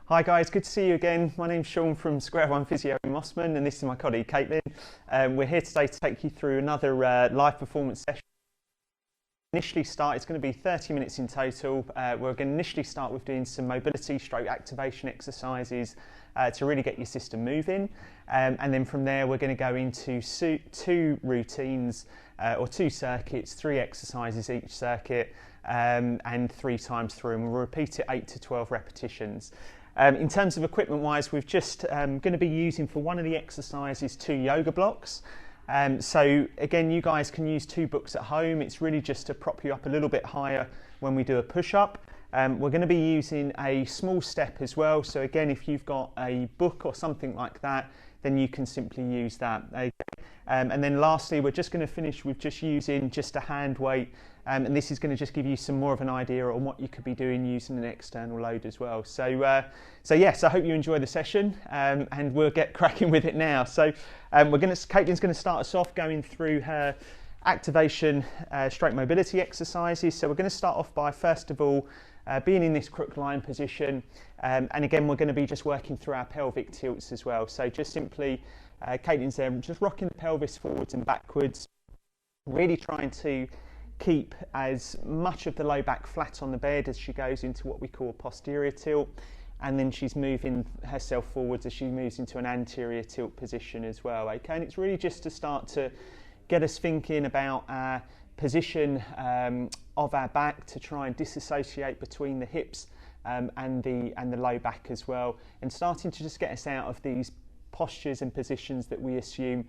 Hi guys, good to see you again. My name's Shaun from Square One Physio in Mossman, and this is my colleague Kaitlyn. We're here today to take you through another live performance session. It's going to be 30 minutes in total. We're going to initially start with doing some mobility stroke activation exercises to really get your system moving. And then from there, we're going to go into two routines or two circuits, 3 exercises each circuit, and 3 times through. And we'll repeat it 8 to 12 repetitions. In terms of equipment wise, we've just going to be using for one of the exercises 2 yoga blocks. So again, you guys can use 2 books at home. It's really just to prop you up a little bit higher when we do a push-up. We're going to be using a small step as well. So again, if you've got a book or something like that, then you can simply use that. Okay. And then lastly, we're just going to finish with just using just a hand weight. And this is going to just give you some more of an idea on what you could be doing using an external load as well. So yes, I hope you enjoy the session, and we'll get cracking with it now. So Kaitlyn's going to start us off going through her activation stroke mobility exercises. So we're going to start off by, first of all, being in this crook lying position. And again, we're going to be just working through our pelvic tilts as well. So just simply, Kaitlyn's there, just rocking the pelvis forwards and backwards, really trying to keep as much of the low back flat on the bed as she goes into what we call a posterior tilt, and then she's moving herself forwards as she moves into an anterior tilt position as well. Okay, and it's really just to start to get us thinking about our position of our back, to try and disassociate between the hips and the low back as well, and starting to just get us out of these postures and positions that we assume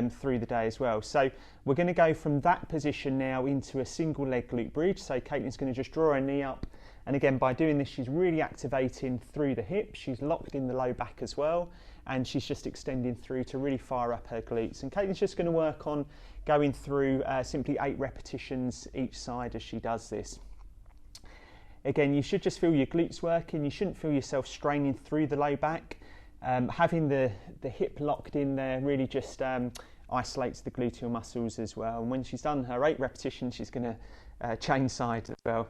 through the day as well. So we're going to go from that position now into a single leg glute bridge. So Kaitlyn's going to just draw her knee up, and again, by doing this, she's really activating through the hips. She's locked in the low back as well, and she's just extending through to really fire up her glutes. And Kaitlyn's just going to work on going through simply 8 repetitions each side as she does this. Again, you should just feel your glutes working. You shouldn't feel yourself straining through the low back. Having the hip locked in there really just isolates the gluteal muscles as well. And when she's done her 8 repetitions, she's going to change sides as well.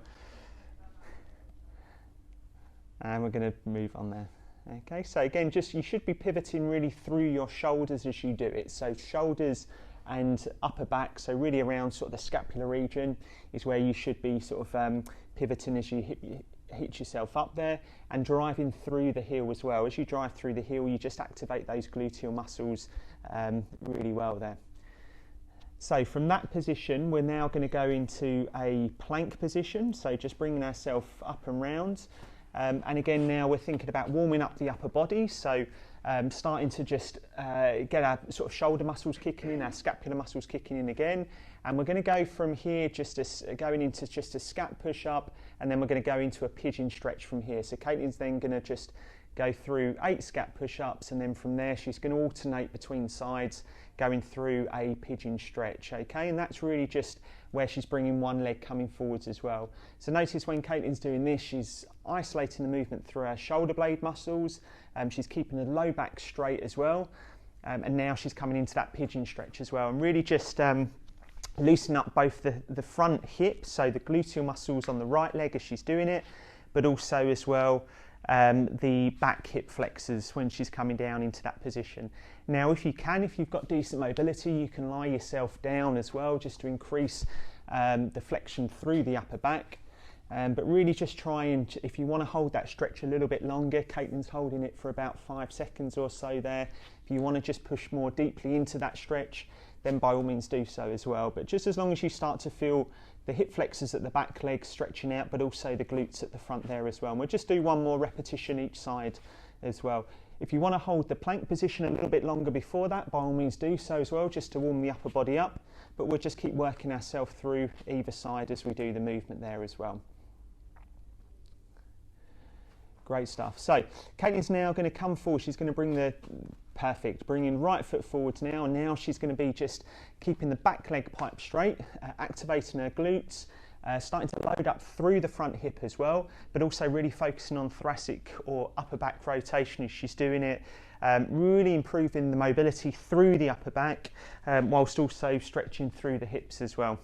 And we're going to move on there. Okay, so again, you should be pivoting really through your shoulders as you do it. So shoulders and upper back, so really around sort of the scapular region is where you should be sort of pivoting as you hit yourself up there, and driving through the heel as well. As you drive through the heel, you just activate those gluteal muscles really well there. So from that position, we're now going to go into a plank position, so just bringing ourselves up and round. And again, now we're thinking about warming up the upper body, so starting to just get our sort of shoulder muscles kicking in, our scapular muscles kicking in again. And we're going to go from here going into just a scap push-up, and then we're going to go into a pigeon stretch from here. So Kaitlyn's then going to just go through 8 scap push-ups, and then from there she's going to alternate between sides, going through a pigeon stretch, okay? And that's really just where she's bringing one leg coming forwards as well. So notice when Kaitlyn's doing this, she's isolating the movement through her shoulder blade muscles, she's keeping the low back straight as well, and now she's coming into that pigeon stretch as well, and really just loosen up both the front hip, so the gluteal muscles on the right leg as she's doing it, but also as well the back hip flexors when she's coming down into that position. Now if you've got decent mobility, you can lie yourself down as well, just to increase the flexion through the upper back. But really just try and, if you want to hold that stretch a little bit longer, Kaitlyn's holding it for about 5 seconds or so there. If you want to just push more deeply into that stretch, then by all means do so as well. But just as long as you start to feel the hip flexors at the back leg stretching out, but also the glutes at the front there as well. And we'll just do 1 more repetition each side as well. If you want to hold the plank position a little bit longer before that, by all means do so as well, just to warm the upper body up. But we'll just keep working ourselves through either side as we do the movement there as well. Great stuff. So Kaitlyn's now going to come forward. She's going to bringing right foot forwards now. And now she's going to be just keeping the back leg pipe straight, activating her glutes, starting to load up through the front hip as well, but also really focusing on thoracic or upper back rotation as she's doing it, really improving the mobility through the upper back, whilst also stretching through the hips as well.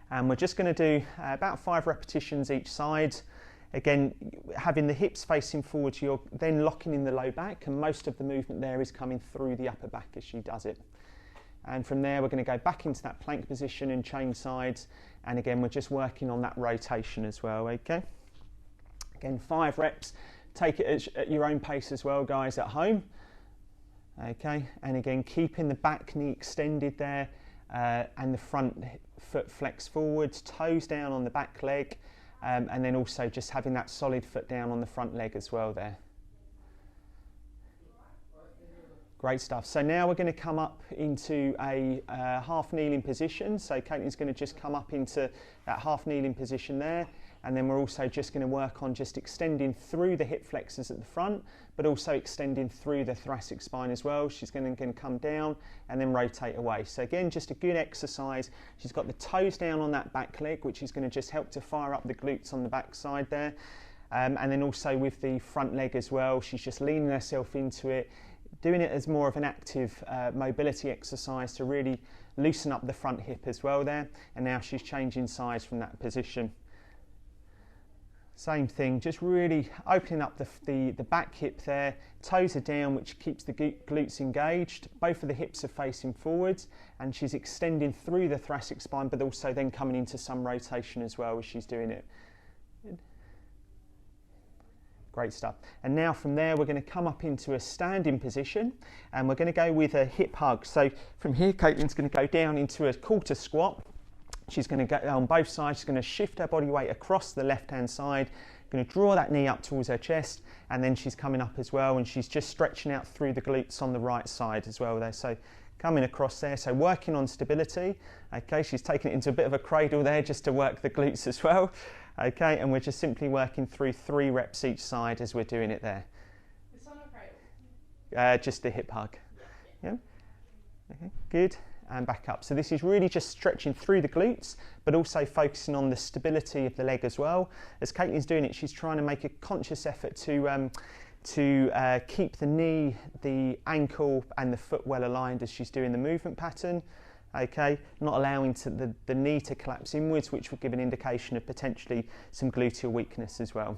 And we're just going to do about 5 repetitions each side. Again, having the hips facing forward, you're then locking in the low back, and most of the movement there is coming through the upper back as she does it. And from there, we're going to go back into that plank position and chain sides. And again, we're just working on that rotation as well, okay? Again, 5 reps. Take it at your own pace as well, guys, at home. Okay, and again, keeping the back knee extended there and the front foot flexed forwards, toes down on the back leg, and then also just having that solid foot down on the front leg as well there. Great stuff. So now we're going to come up into a half kneeling position. So Kaitlyn's going to just come up into that half kneeling position there. And then we're also just going to work on just extending through the hip flexors at the front, but also extending through the thoracic spine as well. She's going to come down and then rotate away. So again, just a good exercise. She's got the toes down on that back leg, which is going to just help to fire up the glutes on the back side there. And then also with the front leg as well, she's just leaning herself into it, doing it as more of an active mobility exercise to really loosen up the front hip as well there. And now she's changing sides from that position. Same thing, just really opening up the back hip there. Toes are down, which keeps the glutes engaged. Both of the hips are facing forwards, and she's extending through the thoracic spine, but also then coming into some rotation as well as she's doing it. Great stuff. And now from there, we're going to come up into a standing position, and we're going to go with a hip hug. So from here, Kaitlyn's going to go down into a quarter squat. She's going to go on both sides. She's going to shift her body weight across the left-hand side, going to draw that knee up towards her chest, and then she's coming up as well, and she's just stretching out through the glutes on the right side as well there. So coming across there, so working on stability. Okay, she's taking it into a bit of a cradle there just to work the glutes as well. Okay, and we're just simply working through 3 reps each side as we're doing it there. It's on a cradle? Just the hip hug. Yeah. Okay, good. And back up. So this is really just stretching through the glutes, but also focusing on the stability of the leg as well. As Kaitlyn's doing it, she's trying to make a conscious effort to keep the knee, the ankle and the foot well aligned as she's doing the movement pattern. Okay, not allowing the knee to collapse inwards, which will give an indication of potentially some gluteal weakness as well.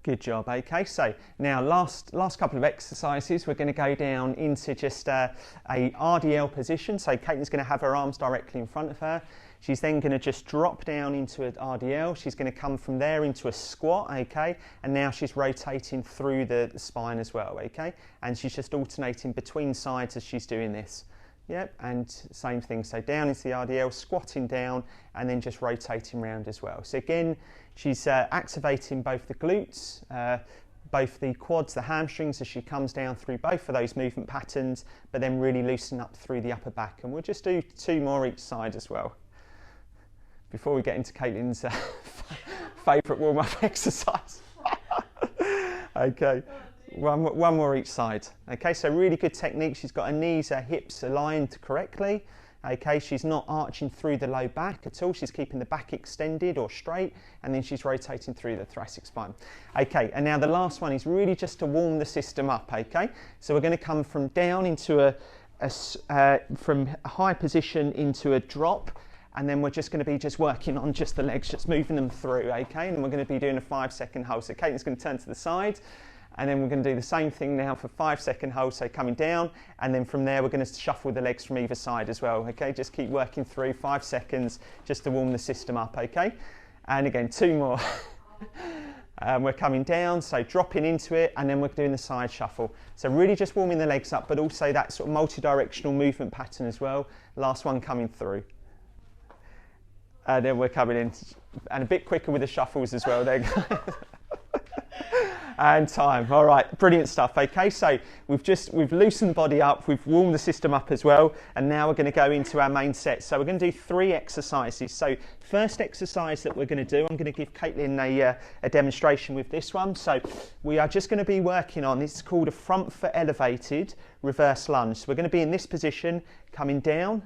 Good job. Okay, so now last couple of exercises, we're going to go down into just a RDL position. So Kaitlyn's going to have her arms directly in front of her. She's then going to just drop down into an RDL. She's going to come from there into a squat, okay? And now she's rotating through the spine as well, okay? And she's just alternating between sides as she's doing this. Yep, and same thing. So down into the RDL, squatting down, and then just rotating round as well. So again, she's activating both the glutes, both the quads, the hamstrings as she comes down through both of those movement patterns, but then really loosen up through the upper back. And we'll just do 2 more each side as well, before we get into Kaitlyn's favourite warm-up exercise. Okay, one more each side. Okay, so really good technique. She's got her knees, her hips aligned correctly. Okay, she's not arching through the low back at all. She's keeping the back extended or straight, and then she's rotating through the thoracic spine. Okay, and now the last one is really just to warm the system up, okay? So we're going to come from down into from a high position into a drop, and then we're just going to be just working on just the legs, just moving them through, okay? And we're going to be doing a 5-second hold. So Kaitlyn's going to turn to the side, and then we're going to do the same thing now for 5-second hold, so coming down, and then from there we're going to shuffle the legs from either side as well, okay? Just keep working through 5 seconds just to warm the system up, okay? And again, 2 more. We're coming down, so dropping into it, and then we're doing the side shuffle. So really just warming the legs up, but also that sort of multi-directional movement pattern as well. Last one coming through. And then we're coming in, and a bit quicker with the shuffles as well there. And time. All right, brilliant stuff. Okay, so we've loosened the body up, we've warmed the system up as well, and now we're going to go into our main set. So we're going to do 3 exercises. So first exercise that we're going to do, I'm going to give Kaitlyn a demonstration with this one. So we are just going to be working on, this is called a front foot elevated reverse lunge. So we're going to be in this position, coming down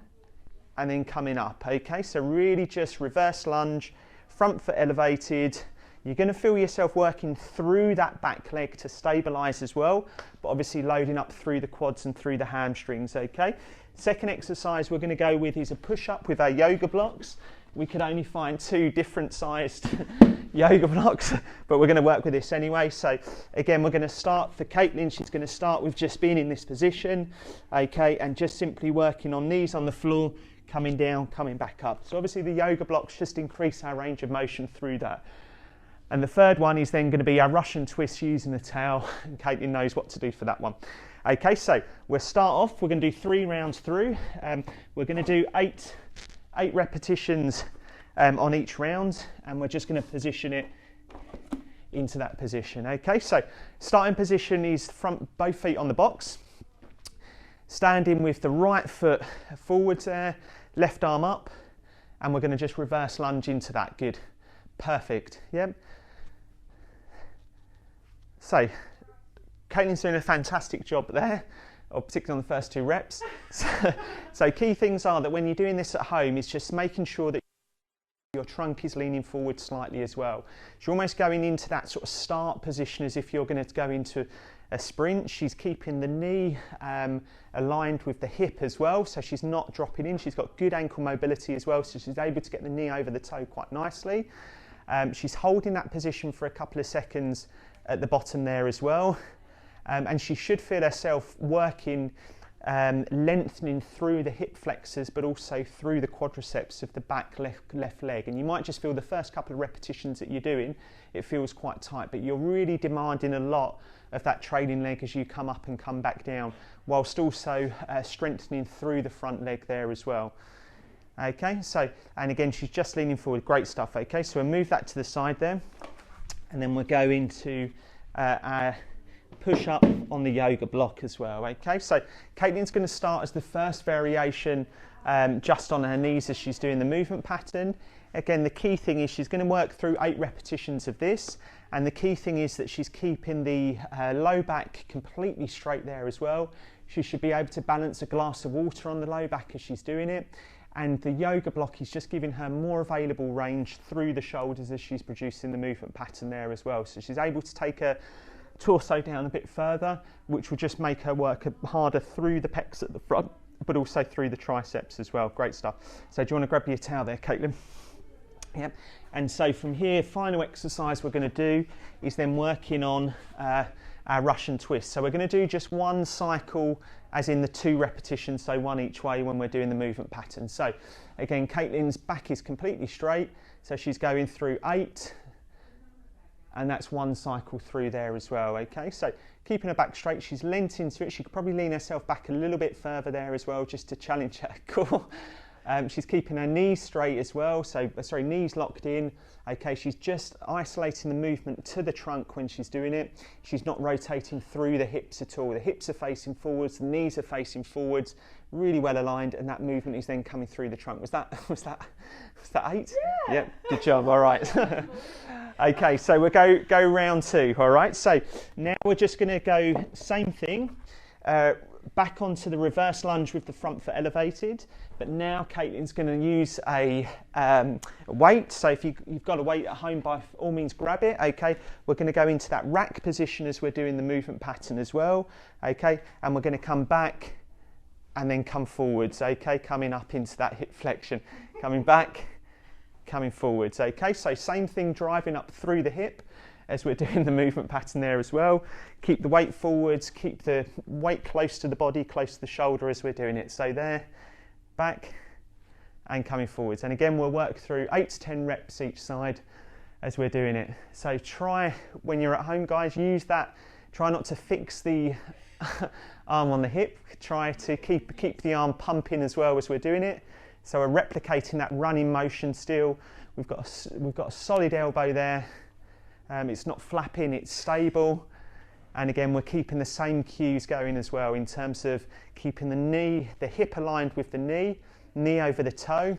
and then coming up. Okay, so really just reverse lunge, front foot elevated. You're going to feel yourself working through that back leg to stabilise as well, but obviously loading up through the quads and through the hamstrings, okay? Second exercise we're going to go with is a push-up with our yoga blocks. we could only find 2 different sized yoga blocks, but we're going to work with this anyway. So again, we're going to start for Kaitlyn. She's going to start with just being in this position, okay, and just simply working on knees on the floor, coming down, coming back up. So obviously the yoga blocks just increase our range of motion through that. And the third one is then going to be our Russian twist using the towel, and Kaitlyn knows what to do for that one. Okay, so we'll start off, we're going to do 3 rounds through. We're going to do 8 repetitions on each round, and we're just going to position it into that position. Okay, so starting position is both feet on the box, standing with the right foot forwards there, left arm up, and we're going to just reverse lunge into that. Good, perfect. Yep. So Kaitlyn's doing a fantastic job there, or particularly on the first 2 reps. So key things are that when you're doing this at home, is just making sure that your trunk is leaning forward slightly as well. So you're almost going into that sort of start position as if you're going to go into a sprint. She's keeping the knee aligned with the hip as well, so she's not dropping in. She's got good ankle mobility as well, so she's able to get the knee over the toe quite nicely. She's holding that position for a couple of seconds at the bottom there as well. And she should feel herself working, lengthening through the hip flexors, but also through the quadriceps of the back left leg. And you might just feel the first couple of repetitions that you're doing, it feels quite tight, but you're really demanding a lot of that trailing leg as you come up and come back down, whilst also strengthening through the front leg there as well. Okay, so, and again, she's just leaning forward, great stuff. Okay, so we'll move that to the side there, and then we'll go into our push up on the yoga block as well. Okay, so Kaitlyn's going to start as the first variation just on her knees as she's doing the movement pattern. Again, the key thing is she's going to work through 8 repetitions of this, and the key thing is that she's keeping the low back completely straight there as well. She should be able to balance a glass of water on the low back as she's doing it, and the yoga block is just giving her more available range through the shoulders as she's producing the movement pattern there as well. So she's able to take her torso down a bit further, which will just make her work harder through the pecs at the front, but also through the triceps as well. Great stuff. So do you want to grab your towel there, Kaitlyn? Yep. And so from here, final exercise we're going to do is then working on our Russian twist. So we're going to do just 1 cycle, as in the 2 repetitions, so 1 each way when we're doing the movement pattern. So again, Kaitlyn's back is completely straight, so she's going through 8, and that's 1 cycle through there as well. Okay, so keeping her back straight, she's leant into it. She could probably lean herself back a little bit further there as well, just to challenge her core. She's keeping her knees straight as well, so knees locked in. Okay, she's just isolating the movement to the trunk when she's doing it. She's not rotating through the hips at all. The hips are facing forwards, the knees are facing forwards, really well aligned, and that movement is then coming through the trunk. Was that 8? Yeah. Yep, good job. All right. Okay, so we'll go round 2. All right, so now we're just going to go same thing. Back onto the reverse lunge with the front foot elevated, but now Kaitlyn's going to use a weight. So if you've got a weight at home, by all means grab it. Okay, we're going to go into that rack position as we're doing the movement pattern as well. Okay, and we're going to come back and then come forwards. Okay, coming up into that hip flexion, coming back, coming forwards. Okay, so same thing, driving up through the hip as we're doing the movement pattern there as well. Keep the weight forwards, keep the weight close to the body, close to the shoulder as we're doing it. So there, back, and coming forwards. And again, we'll work through 8 to 10 reps each side as we're doing it. So try, when you're at home, guys, use that. Try not to fix the arm on the hip. Try to keep the arm pumping as well as we're doing it. So we're replicating that running motion still. We've got a solid elbow there. It's not flapping, it's stable. And again, we're keeping the same cues going as well in terms of keeping the hip aligned with the knee over the toe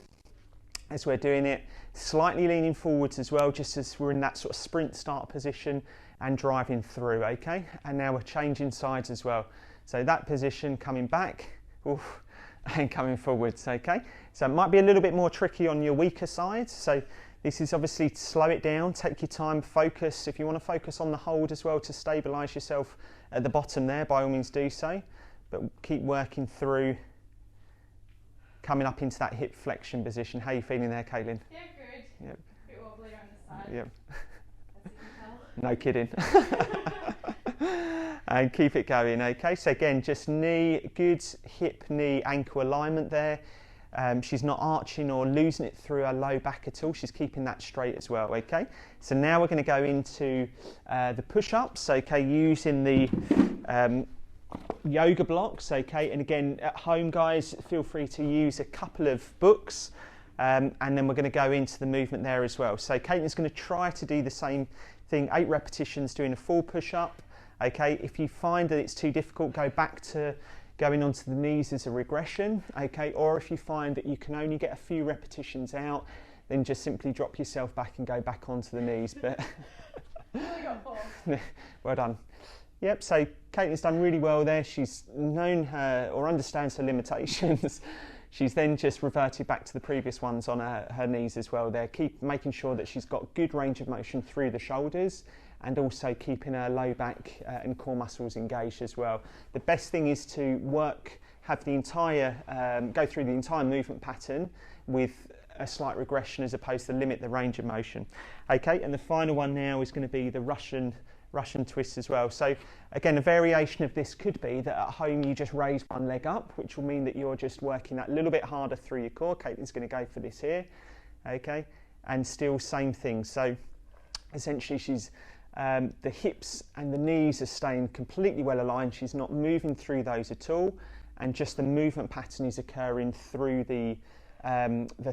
as we're doing it. Slightly leaning forwards as well, just as we're in that sort of sprint start position and driving through, okay? And now we're changing sides as well. So that position, coming back, oof, and coming forwards, okay? So it might be a little bit more tricky on your weaker sides. So this is obviously to slow it down, take your time, focus. If you want to focus on the hold as well to stabilise yourself at the bottom there, by all means do so. But keep working through, coming up into that hip flexion position. How are you feeling there, Kaitlyn? Yeah, good. Yep. A bit wobbly on the side. Yep. As you can tell. No kidding. And keep it going, okay? So again, just knee, good hip, knee, ankle alignment there. She's not arching or losing it through her low back at all. She's keeping that straight as well, okay? So now we're going to go into the push-ups, okay, using the yoga blocks, okay? And again, at home, guys, feel free to use a couple of books, and then we're going to go into the movement there as well. So Kaitlyn's going to try to do the same thing, 8 repetitions doing a full push-up, okay? If you find that it's too difficult, go back to going onto the knees as a regression, okay? Or if you find that you can only get a few repetitions out, then just simply drop yourself back and go back onto the knees. But well done. Yep, so Kaitlyn's done really well there. She's known her or understands her limitations. She's then just reverted back to the previous ones on her knees as well there. Keep making sure that she's got good range of motion through the shoulders, and also keeping her low back and core muscles engaged as well. The best thing is to have the entire, go through the entire movement pattern with a slight regression as opposed to limit the range of motion. Okay, and the final one now is going to be the Russian twist as well. So again, a variation of this could be that at home you just raise one leg up, which will mean that you're just working that little bit harder through your core. Kaitlyn's going to go for this here, okay, and still same thing. So essentially she's the hips and the knees are staying completely well aligned. She's not moving through those at all, and just the movement pattern is occurring through the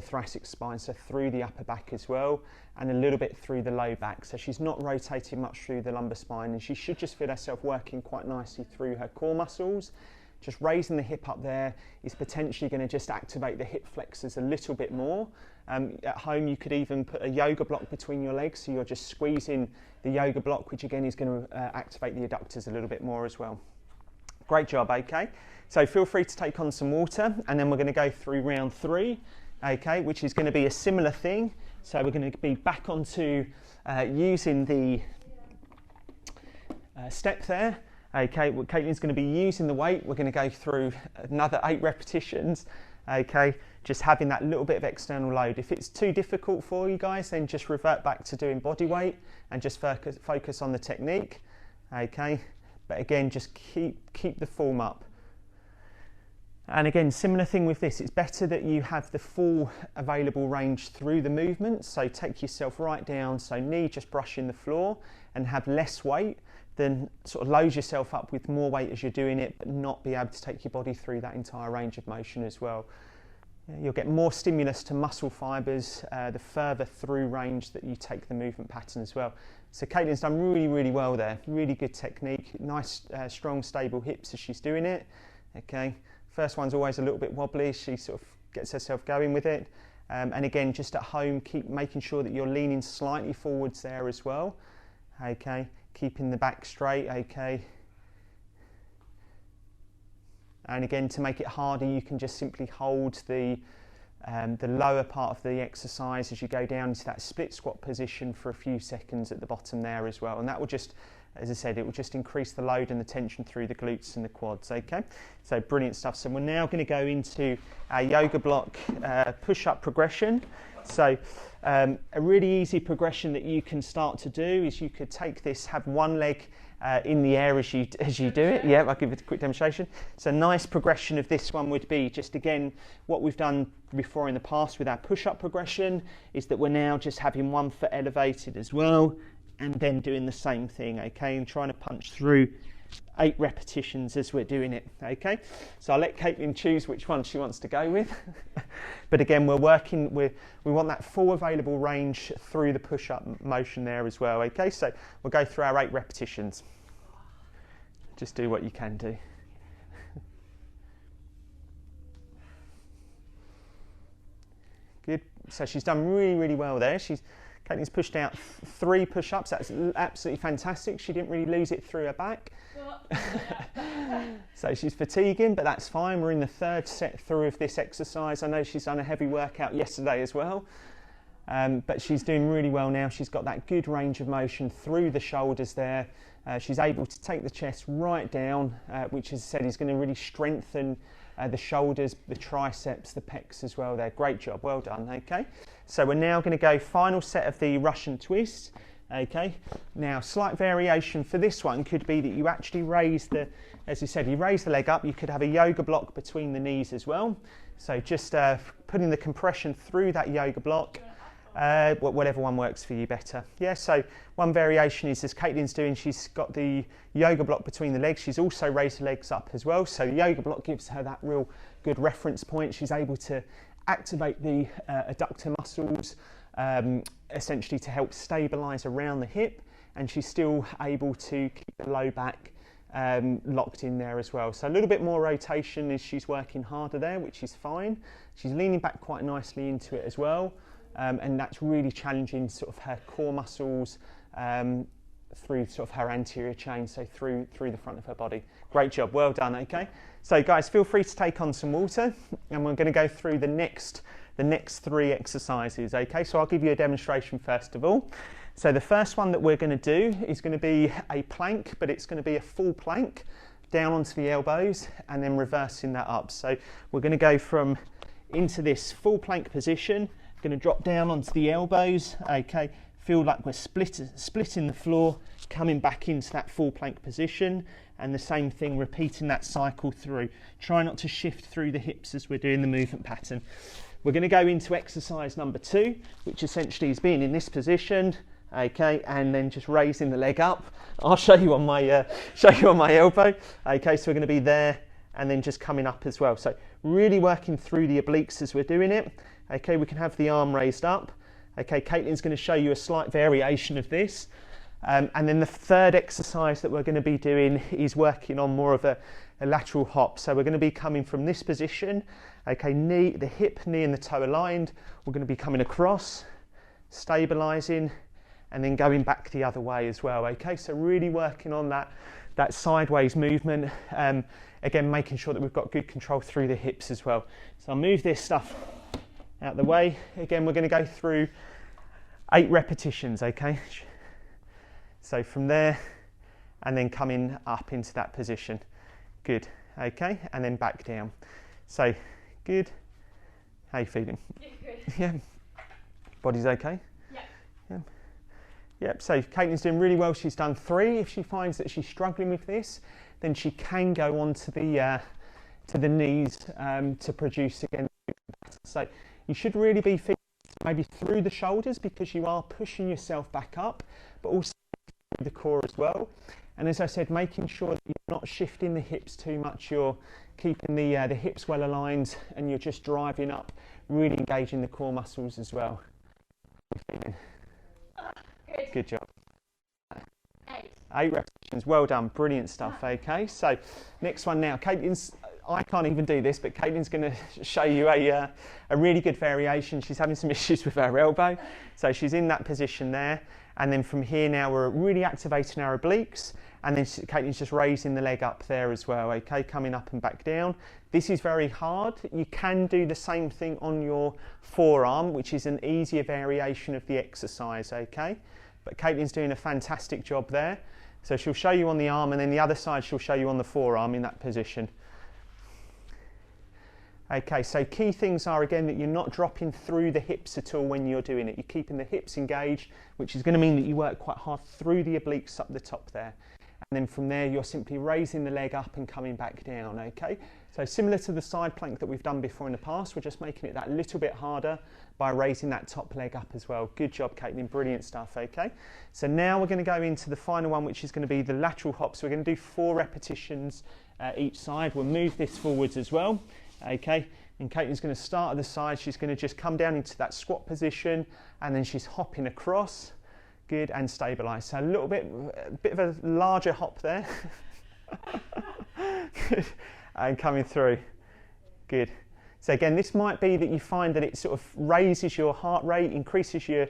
thoracic spine, so through the upper back as well, and a little bit through the low back. So she's not rotating much through the lumbar spine, and she should just feel herself working quite nicely through her core muscles. Just raising the hip up there is potentially going to just activate the hip flexors a little bit more. At home you could even put a yoga block between your legs, so you're just squeezing the yoga block, which again is going to activate the adductors a little bit more as well. Great job, okay? So feel free to take on some water, and then we're going to go through round 3, okay, which is going to be a similar thing. So we're going to be back onto using the step there. Okay, well, Kaitlyn's going to be using the weight. We're going to go through another 8 repetitions, okay, just having that little bit of external load. If it's too difficult for you guys, then just revert back to doing body weight and just focus on the technique, okay? But again, just keep the form up. And again, similar thing with this, it's better that you have the full available range through the movement. So take yourself right down, so knee just brushing the floor, and have less weight than sort of load yourself up with more weight as you're doing it, but not be able to take your body through that entire range of motion as well. You'll get more stimulus to muscle fibres the further through range that you take the movement pattern as well. So Kaitlyn's done really, really well there. Really good technique, nice, strong, stable hips as she's doing it. Okay, first one's always a little bit wobbly. She sort of gets herself going with it. And again, just at home, keep making sure that you're leaning slightly forwards there as well. Okay, keeping the back straight, okay. And again, to make it harder, you can just simply hold the lower part of the exercise as you go down into that split squat position for a few seconds at the bottom there as well. And that will just, as I said, it will just increase the load and the tension through the glutes and the quads, okay? So brilliant stuff. So we're now going to go into our yoga block push-up progression. So a really easy progression that you can start to do is you could take this, have one leg in the air as you do it. Yeah, I'll give it a quick demonstration. So nice progression of this one would be just, again, what we've done before in the past with our push-up progression is that we're now just having one foot elevated as well, and then doing the same thing, okay, and trying to punch through 8 repetitions as we're doing it, okay? So I'll let Kaitlyn choose which one she wants to go with. But again, we want that full available range through the push-up motion there as well, okay? So we'll go through our 8 repetitions. Just do what you can do. Good. So she's done really, really well there. Kaitlyn's pushed out 3 push-ups. That's absolutely fantastic. She didn't really lose it through her back. So she's fatiguing, but that's fine. We're in the 3rd set through of this exercise. I know she's done a heavy workout yesterday as well. But she's doing really well now. She's got that good range of motion through the shoulders there. She's able to take the chest right down, which, as I said, is going to really strengthen the shoulders, the triceps, the pecs as well there. Great job, well done, okay? So we're now going to go final set of the Russian twist, okay? Now, slight variation for this one could be that you actually raise the, as you said, you raise the leg up. You could have a yoga block between the knees as well. So just putting the compression through that yoga block, whatever one works for you better. Yeah, so one variation is, as Kaitlyn's doing, she's got the yoga block between the legs. She's also raised the legs up as well. So the yoga block gives her that real good reference point. She's able to activate the adductor muscles, essentially to help stabilise around the hip, and she's still able to keep the low back locked in there as well. So a little bit more rotation as she's working harder there, which is fine. She's leaning back quite nicely into it as well. And that's really challenging sort of her core muscles through sort of her anterior chain, so through the front of her body. Great job, well done, okay? So guys, feel free to take on some water, and we're going to go through the next 3 exercises, okay? So I'll give you a demonstration first of all. So the first one that we're going to do is going to be a plank, but it's going to be a full plank down onto the elbows and then reversing that up. So we're going to go from into this full plank position, going to drop down onto the elbows, okay, feel like we're splitting the floor, coming back into that full plank position, and the same thing, repeating that cycle through. Try not to shift through the hips as we're doing the movement pattern. We're going to go into exercise number 2, which essentially is being in this position, okay, and then just raising the leg up. I'll show you on my elbow, okay, so we're going to be there and then just coming up as well. So really working through the obliques as we're doing it. Okay, we can have the arm raised up. Okay, Kaitlyn's going to show you a slight variation of this. And then the third exercise that we're going to be doing is working on more of a lateral hop. So we're going to be coming from this position. Okay, the hip, knee and the toe aligned. We're going to be coming across, stabilising, and then going back the other way as well. Okay, so really working on that sideways movement. Again, making sure that we've got good control through the hips as well. So I'll move this stuff out the way. Again, we're going to go through 8 repetitions, okay? So from there, and then coming up into that position. Good, okay? And then back down. So, good. How you feeling? Yeah, good. Yeah. Body's okay? Yeah. Yeah. Yep, so Kaitlyn's doing really well. She's done 3. If she finds that she's struggling with this, then she can go on to the knees to produce again. So you should really be feeling maybe through the shoulders, because you are pushing yourself back up, but also through the core as well. And as I said, making sure that you're not shifting the hips too much, you're keeping the hips well aligned, and you're just driving up, really engaging the core muscles as well. Good. Good job. 8. 8 repetitions, well done, brilliant stuff, okay? So next one now, I can't even do this, but Kaitlyn's going to show you a really good variation. She's having some issues with her elbow, so she's in that position there, and then from here now we're really activating our obliques, and then Kaitlyn's just raising the leg up there as well, okay, coming up and back down. This is very hard. You can do the same thing on your forearm, which is an easier variation of the exercise, okay? But Kaitlyn's doing a fantastic job there. So she'll show you on the arm, and then the other side she'll show you on the forearm in that position. Okay, so key things are, again, that you're not dropping through the hips at all when you're doing it. You're keeping the hips engaged, which is going to mean that you work quite hard through the obliques up the top there. And then from there, you're simply raising the leg up and coming back down, okay? So similar to the side plank that we've done before in the past, we're just making it that little bit harder by raising that top leg up as well. Good job, Kaitlyn, brilliant stuff, okay? So now we're going to go into the final one, which is going to be the lateral hops. We're going to do 4 repetitions each side. We'll move this forwards as well. Okay, and Kaitlyn's going to start at the side. She's going to just come down into that squat position, and then she's hopping across. Good, and stabilise. So a bit of a larger hop there. Good, and coming through. Good. So again, this might be that you find that it sort of raises your heart rate, increases your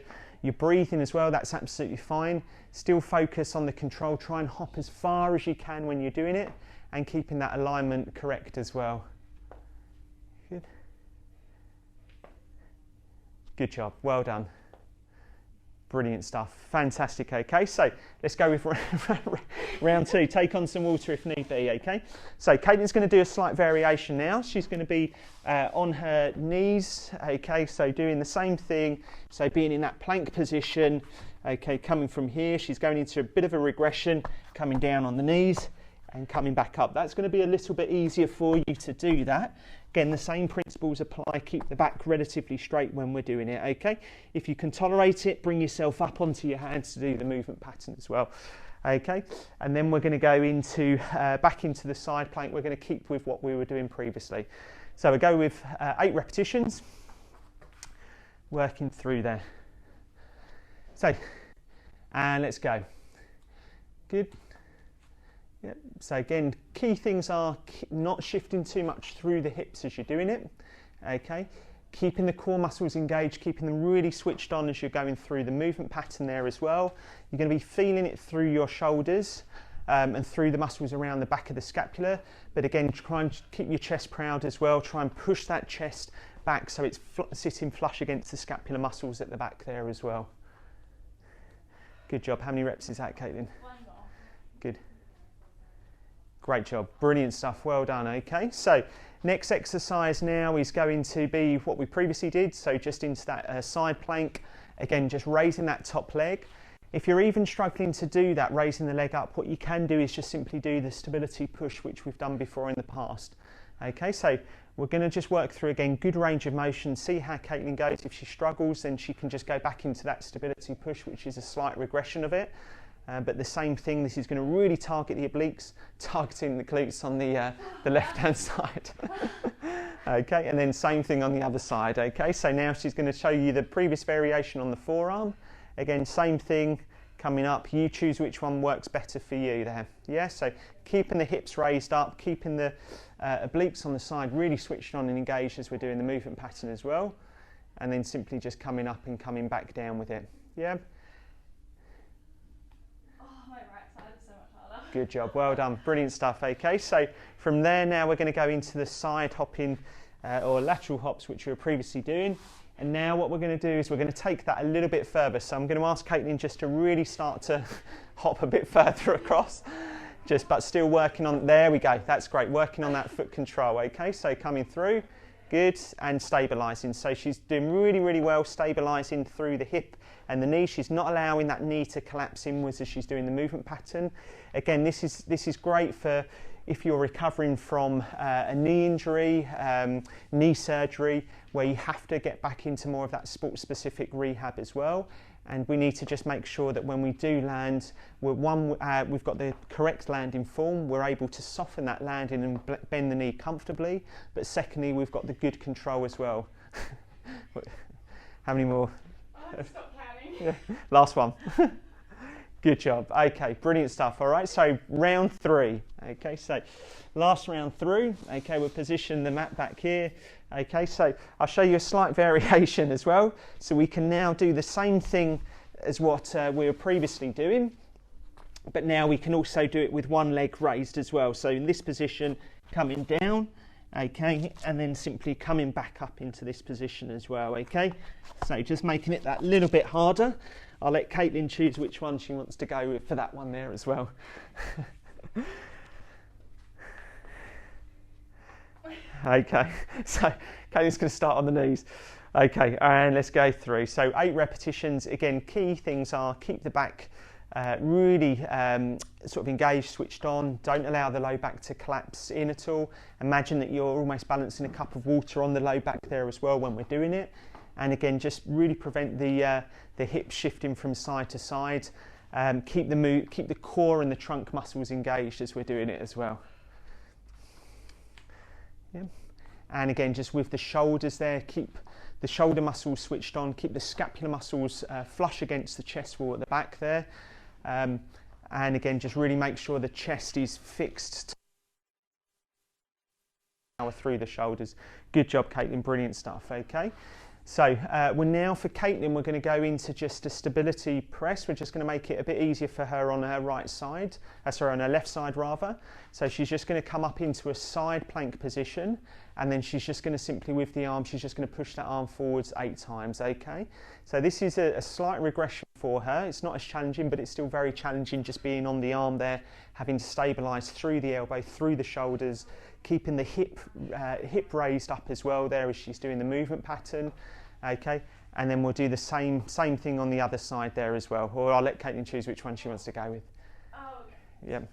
breathing as well. That's absolutely fine. Still focus on the control. Try and hop as far as you can when you're doing it, and keeping that alignment correct as well. Good. Good job, well done. Brilliant stuff. Fantastic. Okay, so let's go with round 2. Take on some water if need be. Okay, so Kaitlyn's going to do a slight variation now. She's going to be on her knees. Okay, so doing the same thing. So being in that plank position. Okay, coming from here, she's going into a bit of a regression, coming down on the knees and coming back up. That's going to be a little bit easier for you to do that. Again, the same principles apply. Keep the back relatively straight when we're doing it, okay? If you can tolerate it, bring yourself up onto your hands to do the movement pattern as well, okay? And then we're going to go into back into the side plank. We're going to keep with what we were doing previously. So we'll go with 8 repetitions, working through there. So, and let's go. Good. Yep. So again, key things are not shifting too much through the hips as you're doing it, okay? Keeping the core muscles engaged, keeping them really switched on as you're going through the movement pattern there as well. You're going to be feeling it through your shoulders and through the muscles around the back of the scapula. But again, try and keep your chest proud as well. Try and push that chest back so it's sitting flush against the scapular muscles at the back there as well. Good job. How many reps is that, Kaitlyn? 1 more. Good. Great job. Brilliant stuff. Well done. Okay, so next exercise now is going to be what we previously did. So just into that side plank. Again, just raising that top leg. If you're even struggling to do that, raising the leg up, what you can do is just simply do the stability push, which we've done before in the past. Okay, so we're going to just work through again, good range of motion, see how Kaitlyn goes. If she struggles, then she can just go back into that stability push, which is a slight regression of it. But the same thing, this is going to really target the obliques, targeting the glutes on the left-hand side. Okay, and then same thing on the other side. Okay, so now she's going to show you the previous variation on the forearm. Again, same thing, coming up. You choose which one works better for you there. Yeah, so keeping the hips raised up, keeping the obliques on the side really switched on and engaged as we're doing the movement pattern as well. And then simply just coming up and coming back down with it. Yeah. Good job, well done, brilliant stuff. Okay, so from there now we're going to go into the side hopping or lateral hops, which we were previously doing. And now what we're going to do is we're going to take that a little bit further. So I'm going to ask Kaitlyn just to really start to hop a bit further across, but still working on, there we go, that's great, working on that foot control. Okay, so coming through, good, and stabilising. So she's doing really, really well, stabilising through the hip and the knee. She's not allowing that knee to collapse inwards as she's doing the movement pattern. Again, this is great for if you're recovering from a knee injury, knee surgery, where you have to get back into more of that sport-specific rehab as well. And we need to just make sure that when we do land, we've got the correct landing form, we're able to soften that landing and bend the knee comfortably. But secondly, we've got the good control as well. How many more? I have to stop counting. Yeah. Last one. Good job. Okay, brilliant stuff. All right, so round 3. Okay, so last round through. Okay, we'll position the mat back here. Okay, so I'll show you a slight variation as well. So we can now do the same thing as what we were previously doing, but now we can also do it with one leg raised as well. So in this position, coming down, okay, and then simply coming back up into this position as well, okay? So just making it that little bit harder. I'll let Kaitlyn choose which one she wants to go with for that one there as well. Okay, so Kaitlyn's going to start on the knees. Okay, and let's go through. So 8 repetitions. Again, key things are keep the back really sort of engaged, switched on. Don't allow the low back to collapse in at all. Imagine that you're almost balancing a cup of water on the low back there as well when we're doing it. And again, just really prevent the hips shifting from side to side. Keep the core and the trunk muscles engaged as we're doing it as well. Yeah. And again, just with the shoulders there, keep the shoulder muscles switched on, keep the scapular muscles flush against the chest wall at the back there. And again, just really make sure the chest is fixed through the shoulders. Good job, Kaitlyn, brilliant stuff, okay? So we're now, for Kaitlyn, we're going to go into just a stability press. We're just going to make it a bit easier for her on her right side, on her left side rather. So she's just going to come up into a side plank position, and then she's just going to simply, with the arm, she's just going to push that arm forwards 8 times, okay? So this is a slight regression for her. It's not as challenging, but it's still very challenging just being on the arm there, having to stabilise through the elbow, through the shoulders, keeping the hip raised up as well there as she's doing the movement pattern, okay? And then we'll do the same thing on the other side there as well, or I'll let Kaitlyn choose which one she wants to go with. Oh, okay. Yep.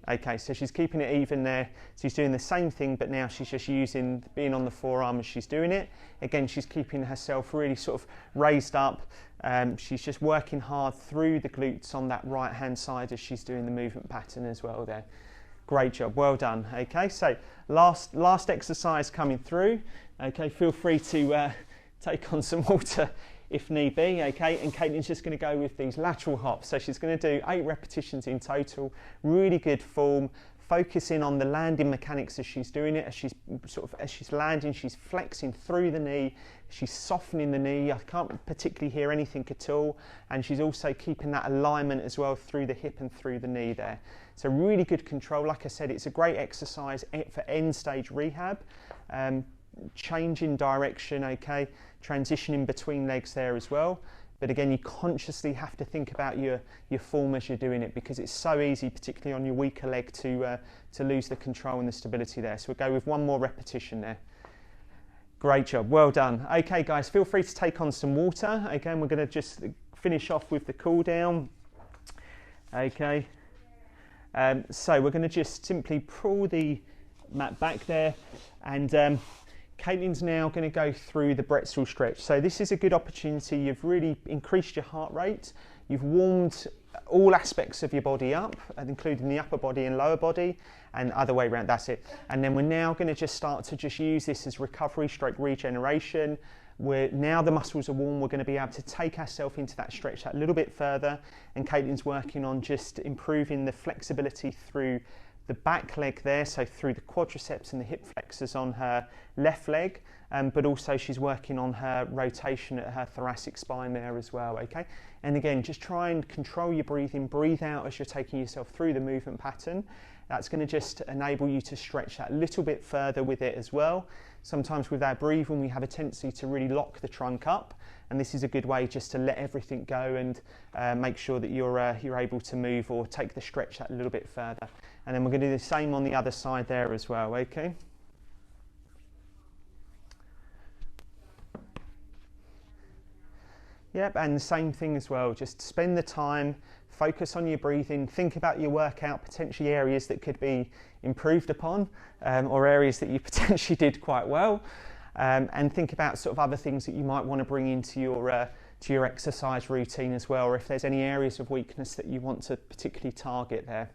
Okay, so she's keeping it even there. She's doing the same thing, but now she's just being on the forearm as she's doing it. Again, she's keeping herself really sort of raised up. She's just working hard through the glutes on that right-hand side as she's doing the movement pattern as well there. Great job, well done. Okay, so last exercise coming through. Okay, feel free to take on some water if need be, okay, and Kaitlyn's just going to go with these lateral hops. So she's going to do 8 repetitions in total, really good form, focusing on the landing mechanics as she's doing it. As she's landing, she's flexing through the knee, she's softening the knee. I can't particularly hear anything at all, and she's also keeping that alignment as well through the hip and through the knee there. So really good control. Like I said, it's a great exercise for end stage rehab. Changing direction, okay, transitioning between legs there as well, but again you consciously have to think about your form as you're doing it, because it's so easy, particularly on your weaker leg, to lose the control and the stability there. So we'll go with one more repetition there. Great job, well done. Okay guys, feel free to take on some water. Again, we're going to just finish off with the cool down. Okay, so we're going to just simply pull the mat back there, and Kaitlyn's now going to go through the Bretzel Stretch. So this is a good opportunity. You've really increased your heart rate. You've warmed all aspects of your body up, including the upper body and lower body, and other way around, that's it. And then we're now going to just start to just use this as recovery stroke regeneration. Now the muscles are warm, we're going to be able to take ourselves into that stretch that little bit further, and Kaitlyn's working on just improving the flexibility through the back leg there, so through the quadriceps and the hip flexors on her left leg, but also she's working on her rotation at her thoracic spine there as well, okay? And again, just try and control your breathing, breathe out as you're taking yourself through the movement pattern. That's going to just enable you to stretch that little bit further with it as well. Sometimes with our breathing, we have a tendency to really lock the trunk up, and this is a good way just to let everything go and make sure that you're able to move or take the stretch that little bit further. And then we're going to do the same on the other side there as well, okay? Yep, and the same thing as well. Just spend the time, focus on your breathing, think about your workout, potentially areas that could be improved upon, or areas that you potentially did quite well, and think about sort of other things that you might want to bring into your exercise routine as well, or if there's any areas of weakness that you want to particularly target there.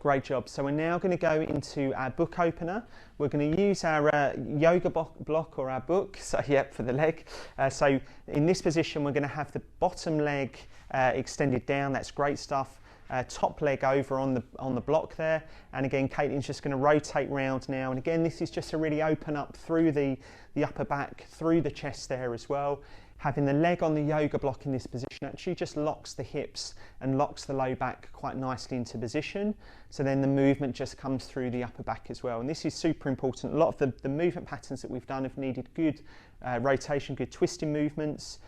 Great job. So we're now going to go into our book opener. We're going to use our yoga block or our book, so yep, for the leg. So in this position, we're going to have the bottom leg extended down. That's great stuff. Top leg over on the block there. And again, Kaitlyn's just going to rotate round now. And again, this is just to really open up through the upper back, through the chest there as well. Having the leg on the yoga block in this position actually just locks the hips and locks the low back quite nicely into position. So then the movement just comes through the upper back as well. And this is super important. A lot of the movement patterns that we've done have needed good rotation, good twisting movements.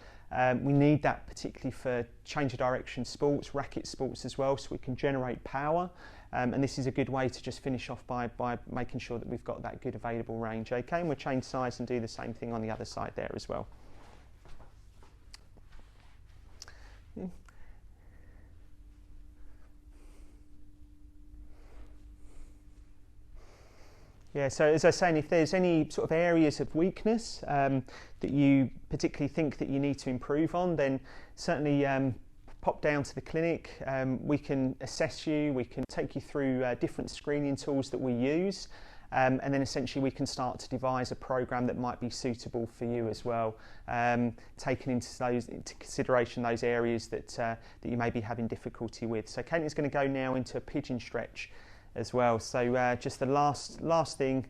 We need that particularly for change of direction sports, racket sports as well, so we can generate power. And this is a good way to just finish off by making sure that we've got that good available range. Okay, and we'll change size and do the same thing on the other side there as well. Yeah, so as I was saying, if there's any sort of areas of weakness that you particularly think that you need to improve on, then certainly pop down to the clinic. We can assess you, we can take you through different screening tools that we use, and then essentially we can start to devise a program that might be suitable for you as well, taking into consideration those areas that you may be having difficulty with. So Kaitlyn's going to go now into a pigeon stretch. as well. So just the last thing,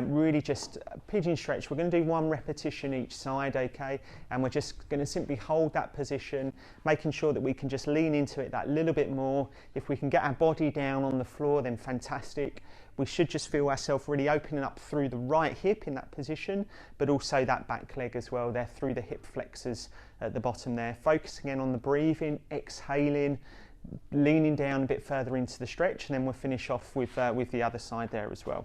really just pigeon stretch. We're going to do 1 repetition each side, okay? And we're just going to simply hold that position, making sure that we can just lean into it that little bit more. If we can get our body down on the floor, then fantastic. We should just feel ourselves really opening up through the right hip in that position, but also that back leg as well there, through the hip flexors at the bottom there. Focusing in on the breathing, exhaling, leaning down a bit further into the stretch, and then we'll finish off with the other side there as well.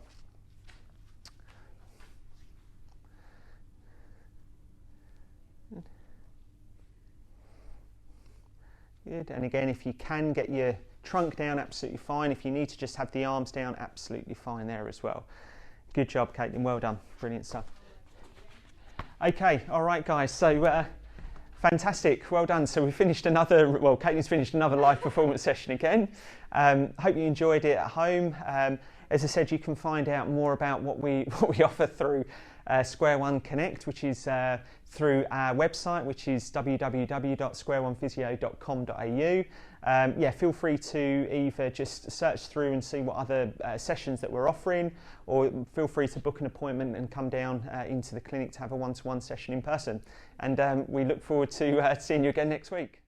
Good. And again, if you can get your trunk down, absolutely fine. If you need to just have the arms down, absolutely fine there as well. Good job, Kaitlyn. Well done. Brilliant stuff. Okay, all right, guys. So fantastic. Well done. So we finished another. Well, Kaitlyn's finished another live performance session again. Hope you enjoyed it at home. As I said, you can find out more about what we offer through Square One Connect, which is through our website, which is www.squareonephysio.com.au. Yeah, feel free to either just search through and see what other sessions that we're offering, or feel free to book an appointment and come down into the clinic to have a one-to-one session in person. And we look forward to seeing you again next week.